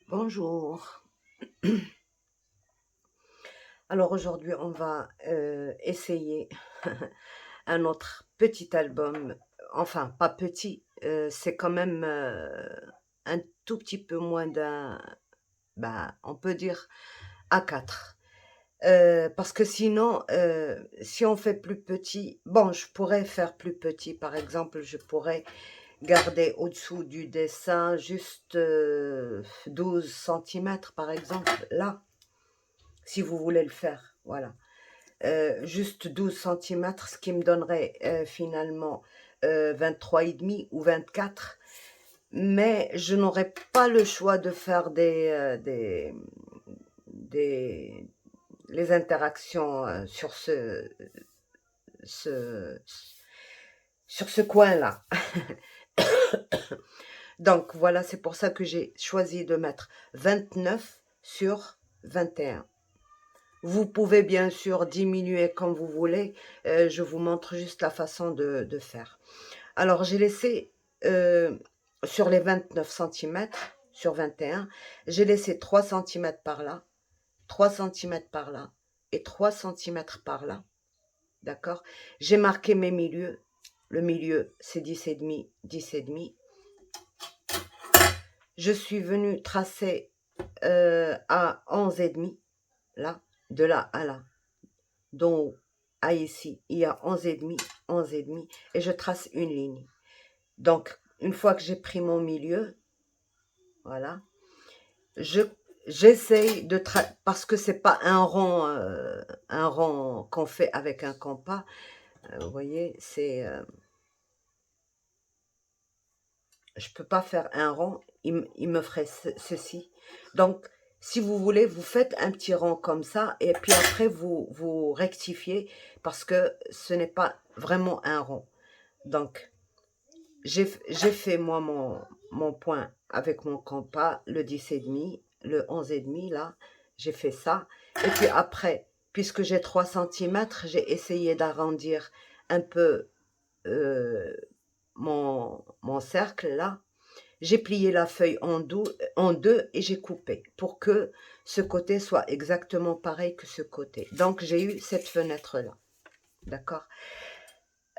Bonjour. Alors aujourd'hui, on va essayer un autre petit album. Enfin, pas petit, c'est quand même un tout petit peu moins d'un, bah, on peut dire A4. Parce que sinon, si on fait plus petit, bon, je pourrais faire plus petit. Par exemple, je pourrais garder au-dessous du dessin juste 12 centimètres, par exemple, là, si vous voulez le faire. Voilà. Juste 12 centimètres, ce qui me donnerait finalement 23,5 ou 24. Mais je n'aurais pas le choix de faire des les interactions ce, sur ce coin-là. Donc voilà, c'est pour ça que j'ai choisi de mettre 29 sur 21. Vous pouvez bien sûr diminuer comme vous voulez. Je vous montre juste la façon de faire. Alors, j'ai laissé sur les 29 centimètres sur 21, j'ai laissé 3 centimètres par là, 3 centimètres par là et 3 centimètres par là. D'accord? J'ai marqué mes milieux. Le milieu, c'est 10,5, 10,5. Je suis venue tracer à 11,5, là, de là à là. Donc, à ici, il y a 11,5, 11,5, et je trace une ligne. Donc, une fois que j'ai pris mon milieu, voilà, j'essaye de parce que c'est pas un rond qu'on fait avec un compas. Vous voyez, je peux pas faire un rond, il me ferait ceci. Donc, si vous voulez, vous faites un petit rond comme ça, et puis après, vous rectifiez, parce que ce n'est pas vraiment un rond. Donc, j'ai fait, moi, mon point avec mon compas, le 10,5, le 11,5, là, j'ai fait ça. Et puis après, puisque j'ai 3 centimètres, j'ai essayé d'arrondir un peu mon cercle, là. J'ai plié la feuille en deux et j'ai coupé pour que ce côté soit exactement pareil que ce côté. Donc, j'ai eu cette fenêtre-là. D'accord?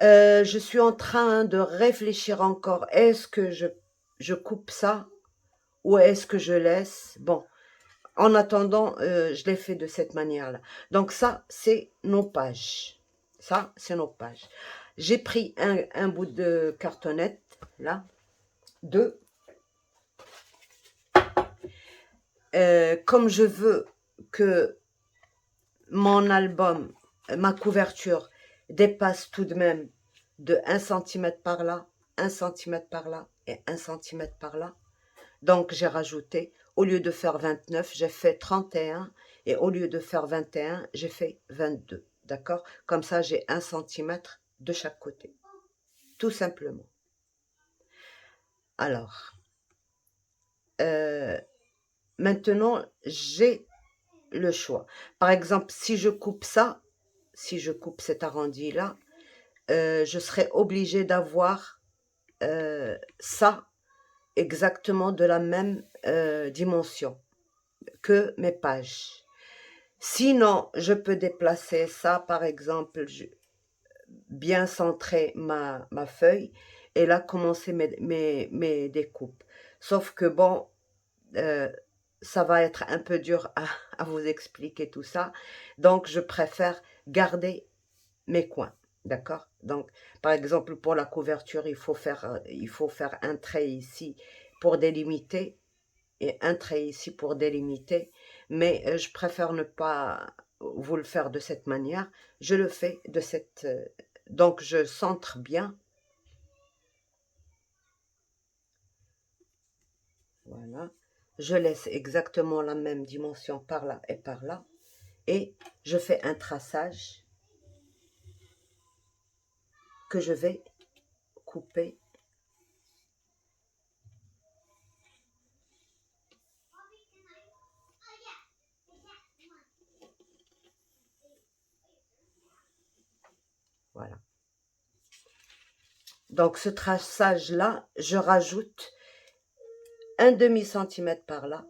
Je suis en train de réfléchir encore. Est-ce que je coupe ça ou est-ce que je laisse? Bon, en attendant, je l'ai fait de cette manière-là. Donc ça, c'est nos pages. Ça, c'est nos pages. J'ai pris un bout de cartonnette, là, deux. Comme je veux que mon album, ma couverture, dépasse tout de même de 1 centimètre par là, 1 centimètre par là et 1 centimètre par là. Donc, j'ai rajouté, au lieu de faire 29, j'ai fait 31 et au lieu de faire 21, j'ai fait 22. D'accord? Comme ça, j'ai 1 centimètre de chaque côté. Tout simplement. Alors, maintenant, j'ai le choix. Par exemple, si je coupe ça, si je coupe cet arrondi-là, je serais obligée d'avoir ça exactement de la même dimension que mes pages. Sinon, je peux déplacer ça, par exemple, bien centrer ma feuille et là commencer mes découpes. Sauf que bon, euh, ça va être un peu dur à vous expliquer tout ça. Donc, je préfère garder mes coins. D'accord? Donc, par exemple, pour la couverture, il faut faire un trait ici pour délimiter et un trait ici pour délimiter. Mais je préfère ne pas vous le faire de cette manière. Je le fais de cette... donc, je centre bien. Voilà. Je laisse exactement la même dimension par là et par là. Et je fais un traçage que je vais couper. Voilà. Donc, ce traçage-là, je rajoute un demi-centimètre par là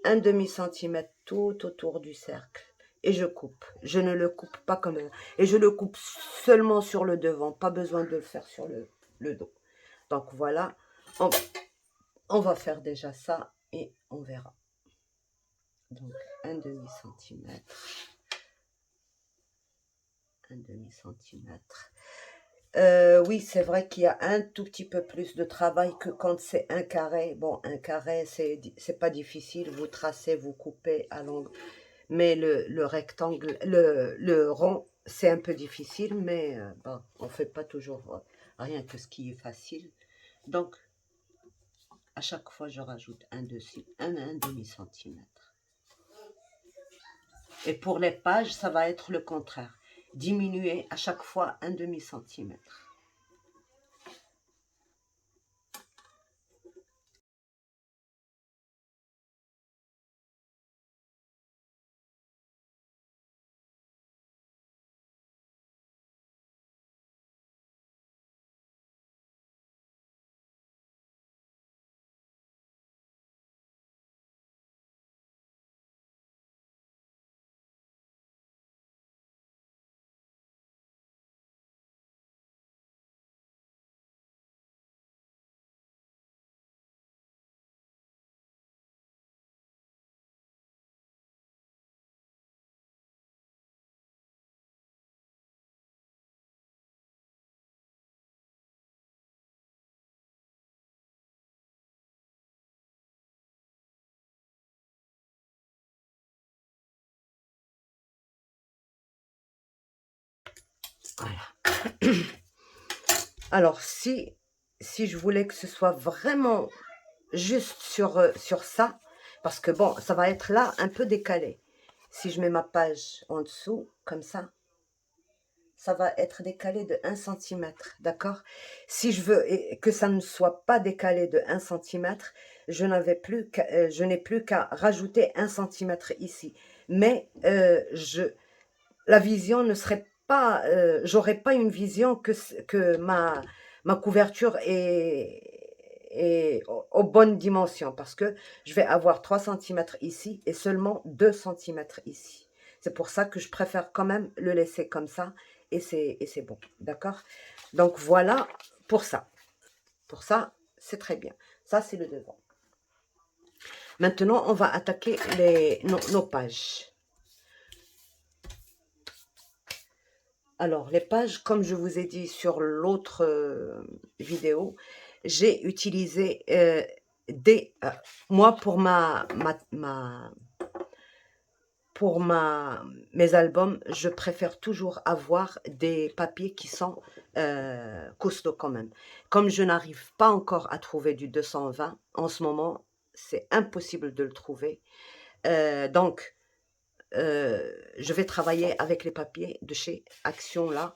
un demi-centimètre tout autour du cercle. Et je coupe. Je ne le coupe pas comme... Et je le coupe seulement sur le devant. Pas besoin de le faire sur le dos. Donc voilà. On va faire déjà ça et on verra. Donc un demi-centimètre. Un demi-centimètre. Oui, c'est vrai qu'il y a un tout petit peu plus de travail que quand c'est un carré. Bon, un carré, c'est pas difficile. Vous tracez, vous coupez à l'angle. Mais le rectangle, le rond, c'est un peu difficile, mais bon, on ne fait pas toujours rien que ce qui est facile. Donc, à chaque fois, je rajoute un demi-centimètre. Et pour les pages, ça va être le contraire. Diminuer à chaque fois un demi-centimètre. Voilà. Alors, si je voulais que ce soit vraiment juste sur ça, parce que bon, ça va être là un peu décalé. Si je mets ma page en dessous, comme ça va être décalé de 1 centimètre, d'accord? Si je veux que ça ne soit pas décalé de 1 centimètre, je n'ai plus qu'à rajouter 1 centimètre ici. Mais la vision ne serait pas, j'aurais pas une vision que ma couverture est aux bonnes dimensions, parce que je vais avoir 3 centimètres ici et seulement 2 centimètres ici. C'est pour ça que je préfère quand même le laisser comme ça, et c'est bon, d'accord? Donc voilà pour ça. Pour ça, c'est très bien. Ça, c'est le devant. Maintenant, on va attaquer nos pages. Alors, les pages, comme je vous ai dit sur l'autre vidéo, j'ai utilisé moi, pour mes albums, je préfère toujours avoir des papiers qui sont costauds quand même. Comme je n'arrive pas encore à trouver du 220, en ce moment, c'est impossible de le trouver. Donc, je vais travailler avec les papiers de chez Action, là,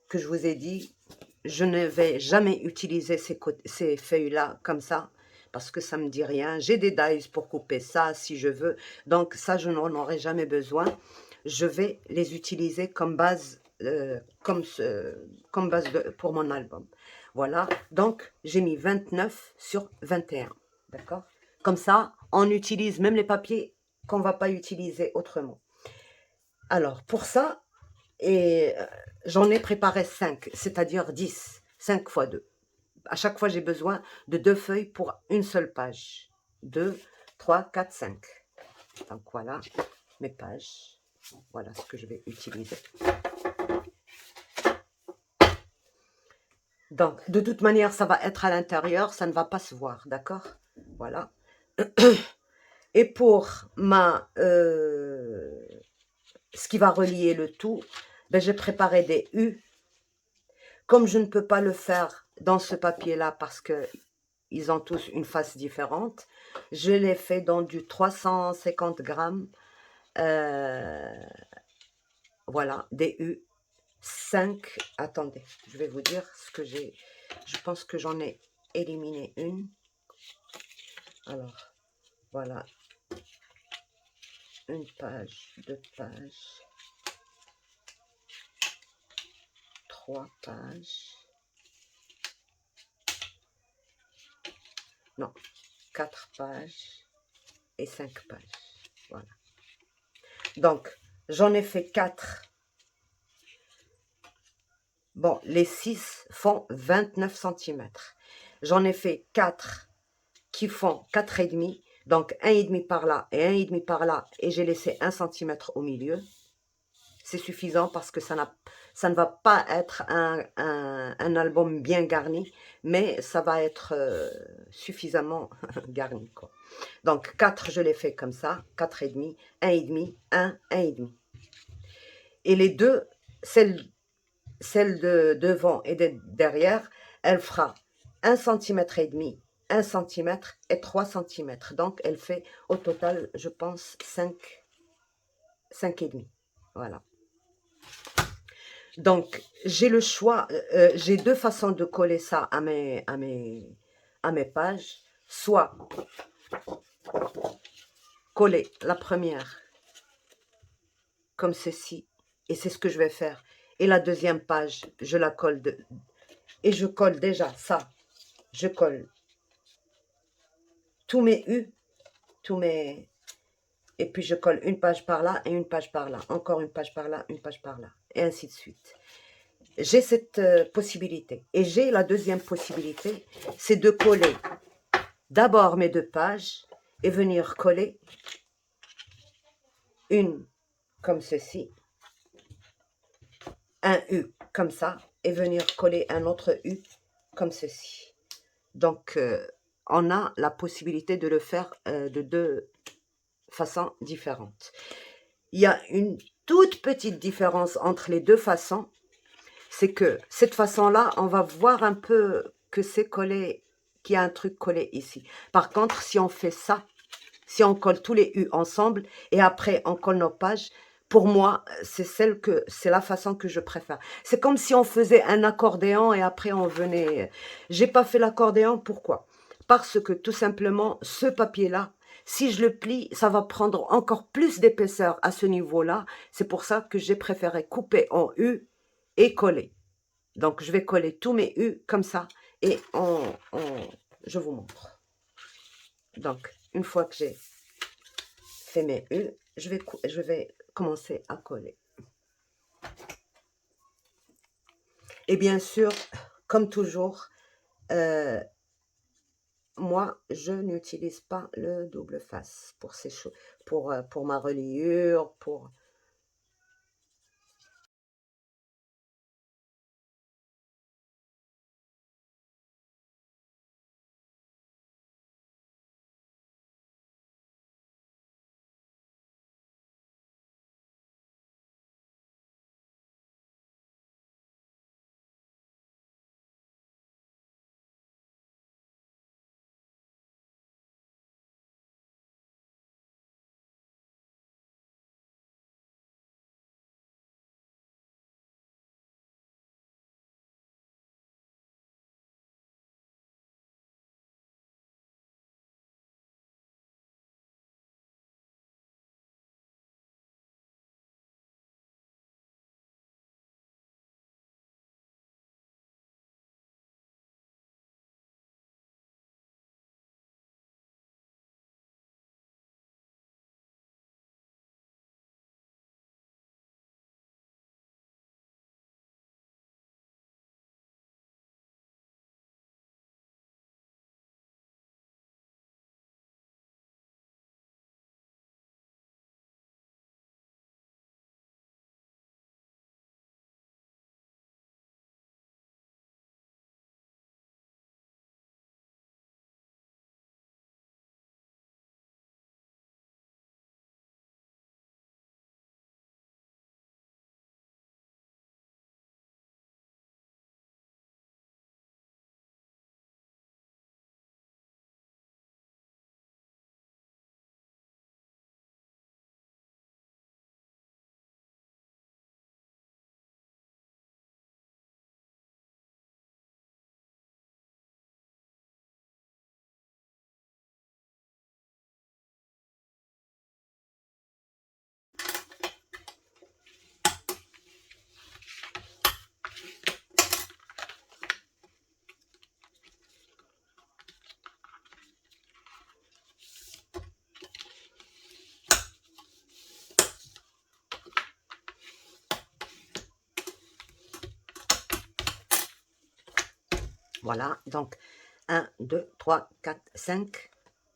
que je vous ai dit. Je ne vais jamais utiliser ces feuilles-là comme ça, parce que ça ne me dit rien. J'ai des dies pour couper ça, si je veux. Donc, ça, je n'en aurai jamais besoin. Je vais les utiliser comme base, pour mon album. Voilà. Donc, j'ai mis 29 sur 21. D'accord? Comme ça, on utilise même les papiers qu'on ne va pas utiliser autrement. Alors, pour ça, j'en ai préparé 5, c'est-à-dire 10, 5 fois 2. À chaque fois, j'ai besoin de 2 feuilles pour une seule page. 2, 3, 4, 5. Donc voilà mes pages. Voilà ce que je vais utiliser. Donc, de toute manière, ça va être à l'intérieur, ça ne va pas se voir, d'accord? Voilà. Et pour ce qui va relier le tout, ben, j'ai préparé des U. Comme je ne peux pas le faire dans ce papier-là parce que ils ont tous une face différente, je l'ai fait dans du 350 grammes. Voilà, des U. 5. Attendez, je vais vous dire ce que j'ai. Je pense que j'en ai éliminé une. Alors, voilà. Une page, 2 pages. 3 pages. Non, 4 pages. et 5 pages. Voilà. Donc, j'en ai fait 4. Bon, les 6 font 29 cm. J'en ai fait 4 qui font 4,5. Donc, 1,5 par là et 1,5 par là. Et j'ai laissé 1 cm au milieu. C'est suffisant parce que ça ne va pas être un album bien garni, mais ça va être suffisamment garni, quoi. Donc 4, je l'ai fait comme ça, 4,5, 1,5, 1, 1,5. Et les deux, celle de devant et de derrière, elle fera 1,5 cm, 1 cm et 3 cm. Donc elle fait au total, je pense, 5,5. Voilà. Donc, j'ai le choix, j'ai deux façons de coller ça à mes pages. Soit coller la première comme ceci, et c'est ce que je vais faire. Et la deuxième page, je la colle, et je colle déjà ça. Je colle tous mes U, et puis je colle une page par là et une page par là. Encore une page par là, une page par là, et ainsi de suite. J'ai cette possibilité. Et j'ai la deuxième possibilité, c'est de coller d'abord mes deux pages et venir coller une comme ceci, un U comme ça, et venir coller un autre U comme ceci. Donc, on a la possibilité de le faire de deux façons différentes. Il y a une toute petite différence entre les deux façons, c'est que cette façon-là, on va voir un peu que c'est collé, qu'il y a un truc collé ici. Par contre, si on fait ça, si on colle tous les U ensemble et après on colle nos pages, pour moi, c'est la façon que je préfère. C'est comme si on faisait un accordéon et après on venait. J'ai pas fait l'accordéon, pourquoi? Parce que tout simplement, ce papier-là, si je le plie, ça va prendre encore plus d'épaisseur à ce niveau-là. C'est pour ça que j'ai préféré couper en U et coller. Donc, je vais coller tous mes U comme ça et je vous montre. Donc, une fois que j'ai fait mes U, je vais commencer à coller. Et bien sûr, comme toujours, moi, je n'utilise pas le double face pour ces choses, pour ma reliure, pour Voilà, donc 1, 2, 3, 4, 5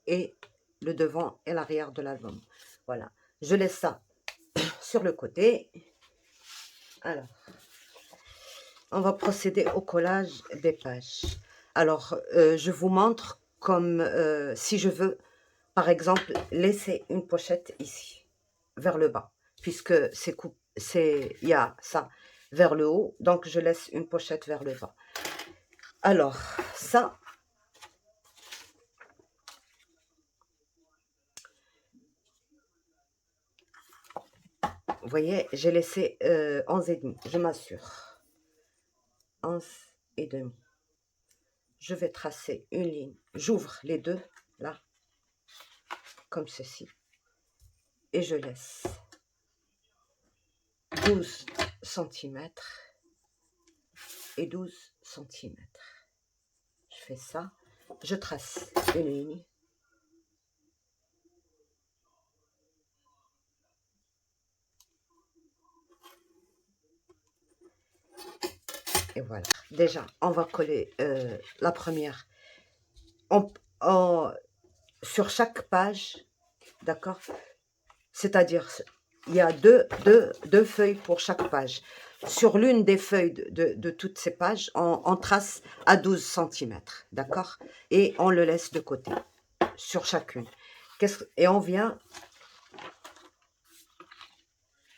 et le devant et l'arrière de l'album. Voilà, je laisse ça sur le côté. Alors, on va procéder au collage des pages. Alors, je vous montre comme si je veux, par exemple, laisser une pochette ici, vers le bas, puisque il y a ça vers le haut, donc je laisse une pochette vers le bas. Alors, ça, vous voyez, j'ai laissé 11,5, je m'assure. 11,5. Je vais tracer une ligne. J'ouvre les deux, là, comme ceci. Et je laisse 12 cm et 12 cm. Je fais ça. Je trace une ligne. Et voilà. Déjà, on va coller la première. Sur chaque page, d'accord? C'est-à-dire, il y a deux feuilles pour chaque page. Sur l'une des feuilles de toutes ces pages, on trace à 12 cm, d'accord? Et on le laisse de côté, sur chacune. Et on vient,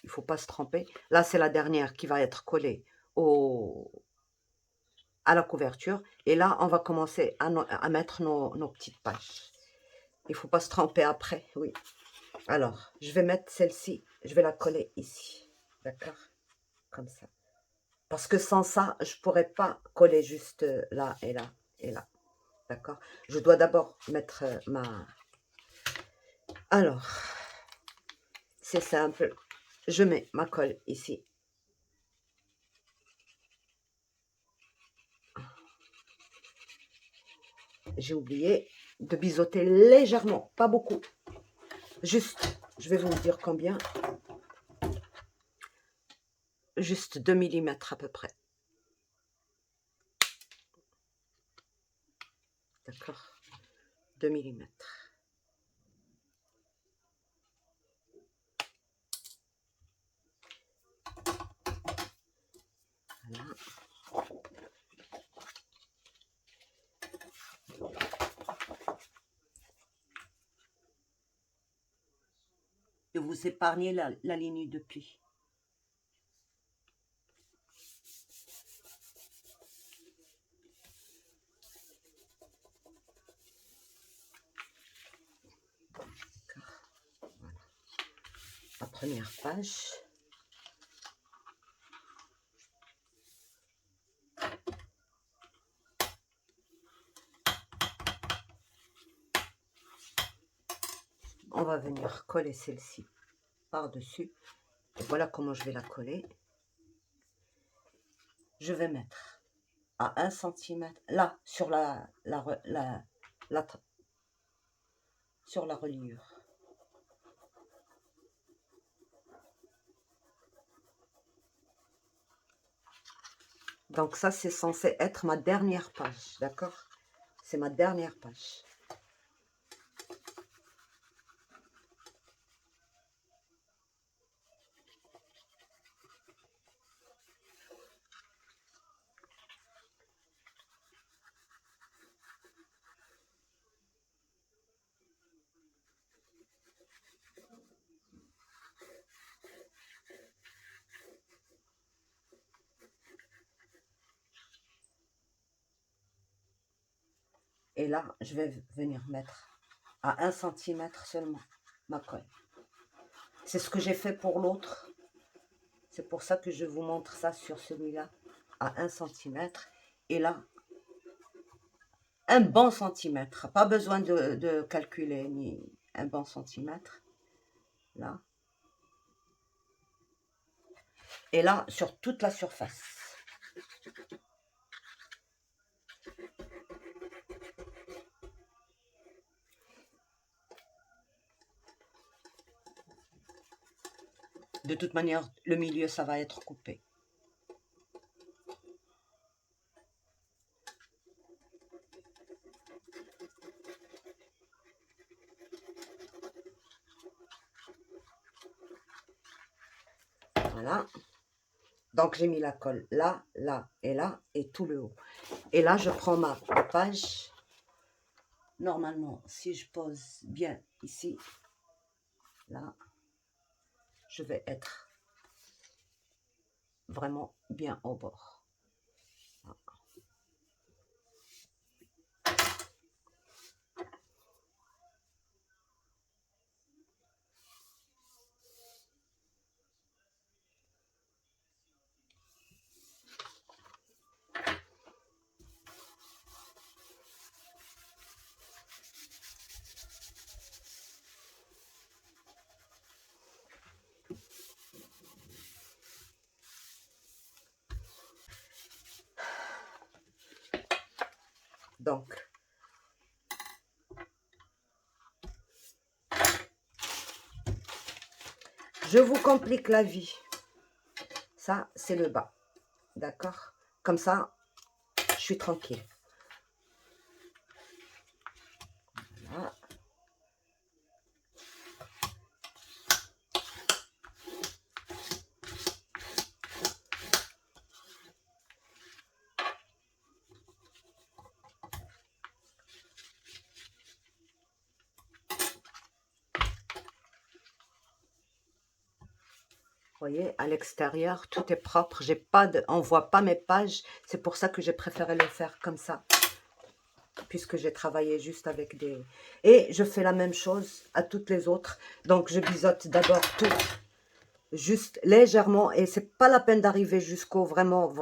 il ne faut pas se tromper, là c'est la dernière qui va être collée à la couverture. Et là, on va commencer à mettre nos petites pages. Il ne faut pas se tromper après, oui. Alors, je vais mettre celle-ci, je vais la coller ici, d'accord? Comme ça. Parce que sans ça, je ne pourrais pas coller juste là et là et là, d'accord? Je dois d'abord mettre ma... Alors, c'est simple, je mets ma colle ici. J'ai oublié de biseauter légèrement, pas beaucoup. Juste, je vais vous dire combien. Juste 2 mm à peu près. D'accord, 2 mm. Voilà. Et vous épargnez la ligne de pli. Voilà. La première page. On va venir coller celle-ci par-dessus. Et voilà comment je vais la coller. Je vais mettre à 1 cm, là, sur sur la reliure. Donc ça, c'est censé être ma dernière page, d'accord? C'est ma dernière page. Et là, je vais venir mettre à 1 cm seulement ma colle. C'est ce que j'ai fait pour l'autre. C'est pour ça que je vous montre ça sur celui-là, à 1 cm. Et là, un bon centimètre. Pas besoin de calculer, ni un bon centimètre. Là. Et là, sur toute la surface. De toute manière, le milieu, ça va être coupé. Voilà. Donc, j'ai mis la colle là, là et tout le haut. Et là, je prends ma page. Normalement, si je pose bien ici, là, je vais être vraiment bien au bord. Donc, je vous complique la vie. Ça, c'est le bas. D'accord? Comme ça, je suis tranquille. Voilà. Vous voyez, à l'extérieur, tout est propre. J'ai pas de, on voit pas mes pages. C'est pour ça que j'ai préféré le faire comme ça. Puisque j'ai travaillé juste avec des... Et je fais la même chose à toutes les autres. Donc, je biseaute d'abord tout, juste légèrement. Et c'est pas la peine d'arriver jusqu'au vraiment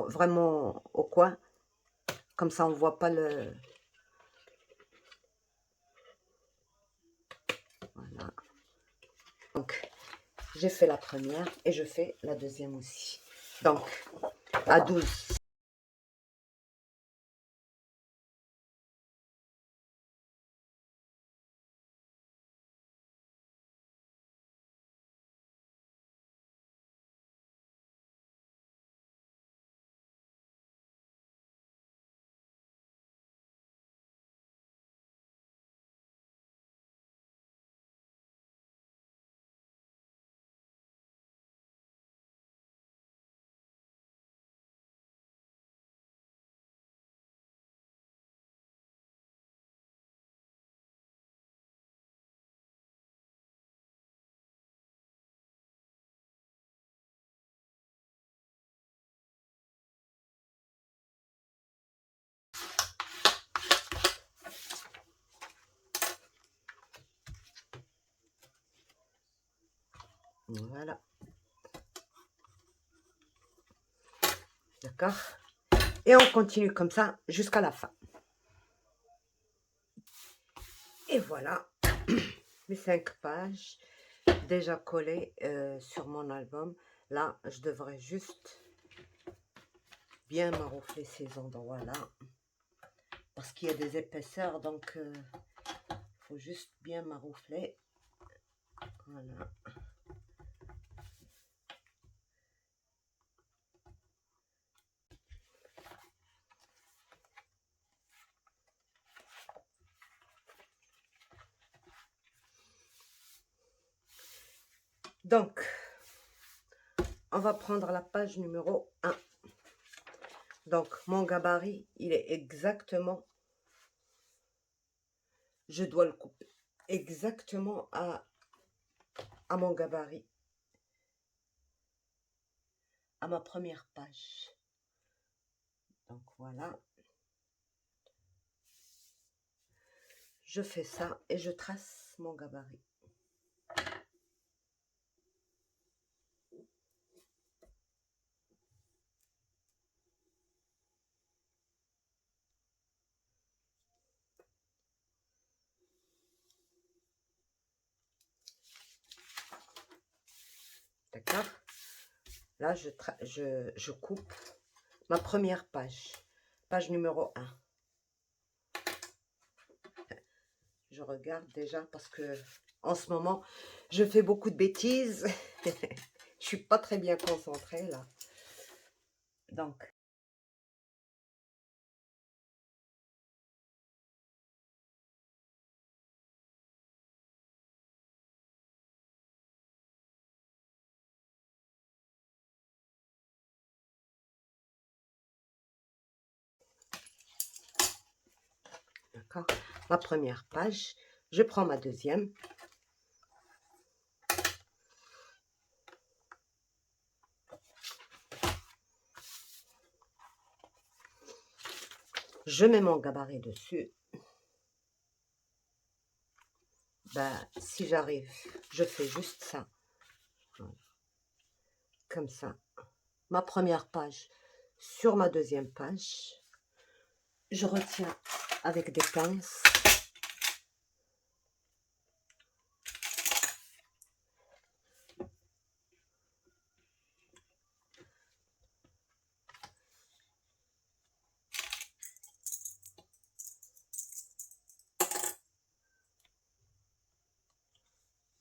au coin. Comme ça, on voit pas le... Voilà. Donc, j'ai fait la première et je fais la deuxième aussi. Donc, à 12. Voilà. D'accord? Et on continue comme ça jusqu'à la fin. Et voilà, mes 5 pages déjà collées sur mon album. Là, je devrais juste bien maroufler ces endroits-là. Parce qu'il y a des épaisseurs, donc il faut juste bien maroufler. Voilà. Donc, on va prendre la page numéro 1. Donc, mon gabarit, il est exactement, je dois le couper exactement à mon gabarit, à ma première page. Donc, voilà. Je fais ça et je trace mon gabarit. D'accord? Là, je coupe ma première page. Page numéro 1. Je regarde déjà parce que en ce moment, je fais beaucoup de bêtises. Je suis pas très bien concentrée là. Donc, d'accord? Ma première page, je prends ma deuxième. Je mets mon gabarit dessus. Ben, si j'arrive, je fais juste ça. Voilà. Comme ça. Ma première page sur ma deuxième page. Je retiens avec des pinces.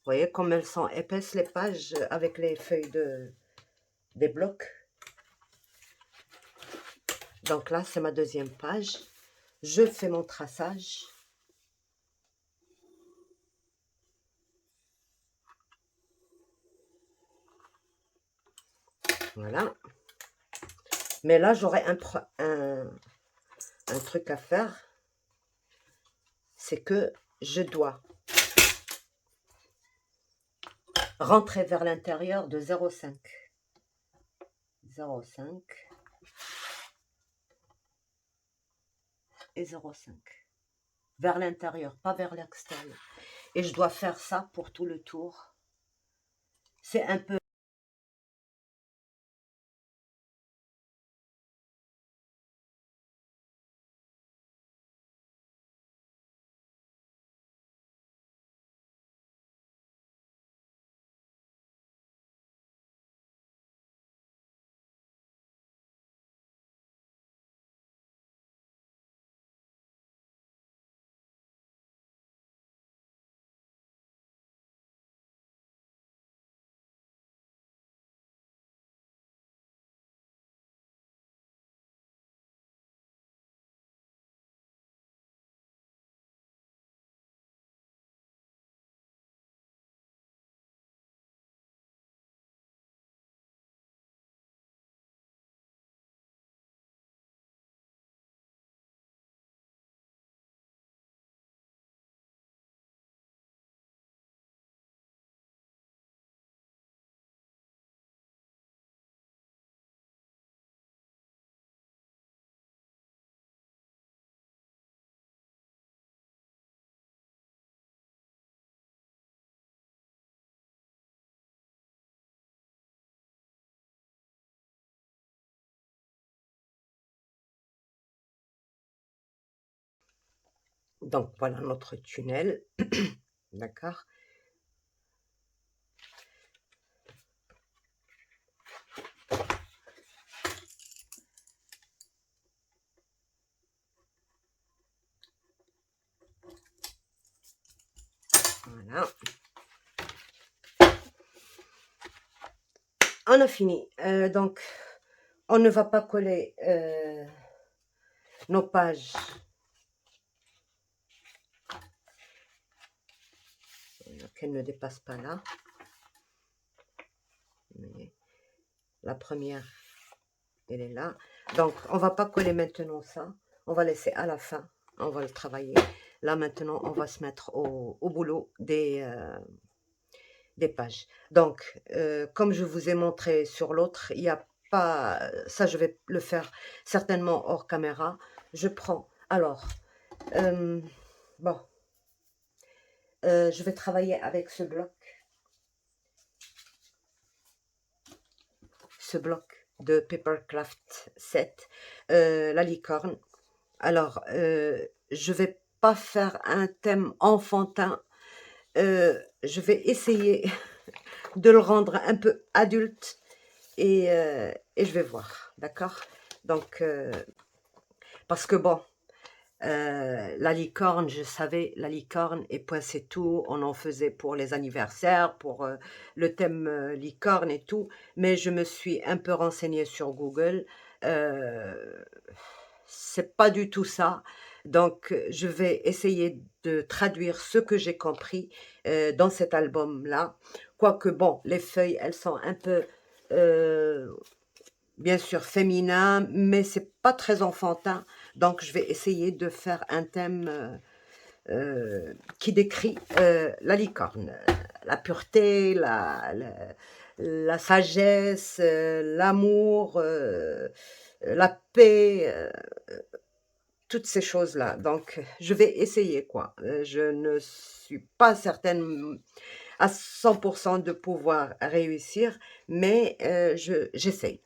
Vous voyez comme elles sont épaisses les pages avec les feuilles des blocs. Donc là, c'est ma deuxième page. Je fais mon traçage. Voilà. Mais là, j'aurai un truc à faire. C'est que je dois rentrer vers l'intérieur de 0,5. 0,5 et 0,5. Vers l'intérieur, pas vers l'extérieur. Et je dois faire ça pour tout le tour. C'est un peu... Donc, voilà notre tunnel. D'accord? Voilà. On a fini. Donc, on ne va pas coller nos pages. Qu'elles ne dépassent pas là. La première, elle est là. Donc, on ne va pas coller maintenant ça. On va laisser à la fin. On va le travailler. Là, maintenant, on va se mettre au boulot des pages. Donc, comme je vous ai montré sur l'autre, il n'y a pas... Ça, je vais le faire certainement hors caméra. Je prends... Alors, bon, je vais travailler avec ce bloc. Ce bloc de Papercraft 7, la licorne. Alors, je vais pas faire un thème enfantin. Je vais essayer de le rendre un peu adulte et je vais voir, d'accord? Donc, parce que bon, la licorne, je savais, la licorne et point c'est tout, on en faisait pour les anniversaires, pour le thème licorne et tout, mais je me suis un peu renseignée sur Google, c'est pas du tout ça, donc je vais essayer de traduire ce que j'ai compris dans cet album-là, quoique bon, les feuilles, elles sont un peu... bien sûr féminin, mais c'est pas très enfantin. Donc, je vais essayer de faire un thème qui décrit la licorne, la pureté, la sagesse, l'amour, la paix, toutes ces choses-là. Donc, je vais essayer, quoi. Je ne suis pas certaine à 100% de pouvoir réussir, mais j'essaye,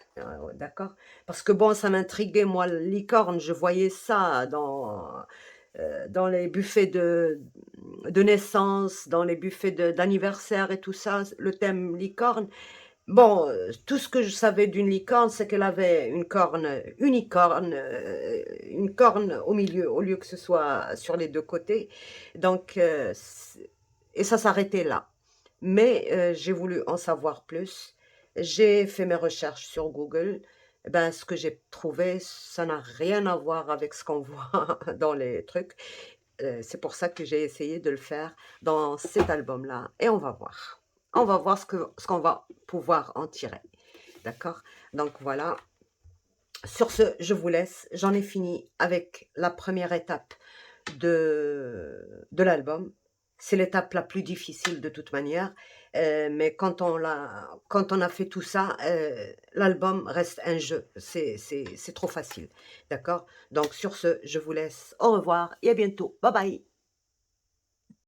d'accord? Parce que bon, ça m'intriguait, moi, la licorne, je voyais ça dans les buffets de naissance, dans les buffets d'anniversaire et tout ça, le thème licorne. Bon, tout ce que je savais d'une licorne, c'est qu'elle avait une corne unicorne, une corne au milieu, au lieu que ce soit sur les 2 côtés. Donc, et ça s'arrêtait là. Mais, j'ai voulu en savoir plus. J'ai fait mes recherches sur Google. Eh ben, ce que j'ai trouvé, ça n'a rien à voir avec ce qu'on voit dans les trucs. C'est pour ça que j'ai essayé de le faire dans cet album-là et on va voir. On va voir ce qu'on va pouvoir en tirer. D'accord? Donc voilà. Sur ce, je vous laisse. J'en ai fini avec la première étape de l'album. C'est l'étape la plus difficile de toute manière, mais quand on a fait tout ça, l'album reste un jeu. C'est trop facile. D'accord? Donc sur ce, je vous laisse. Au revoir et à bientôt. Bye bye.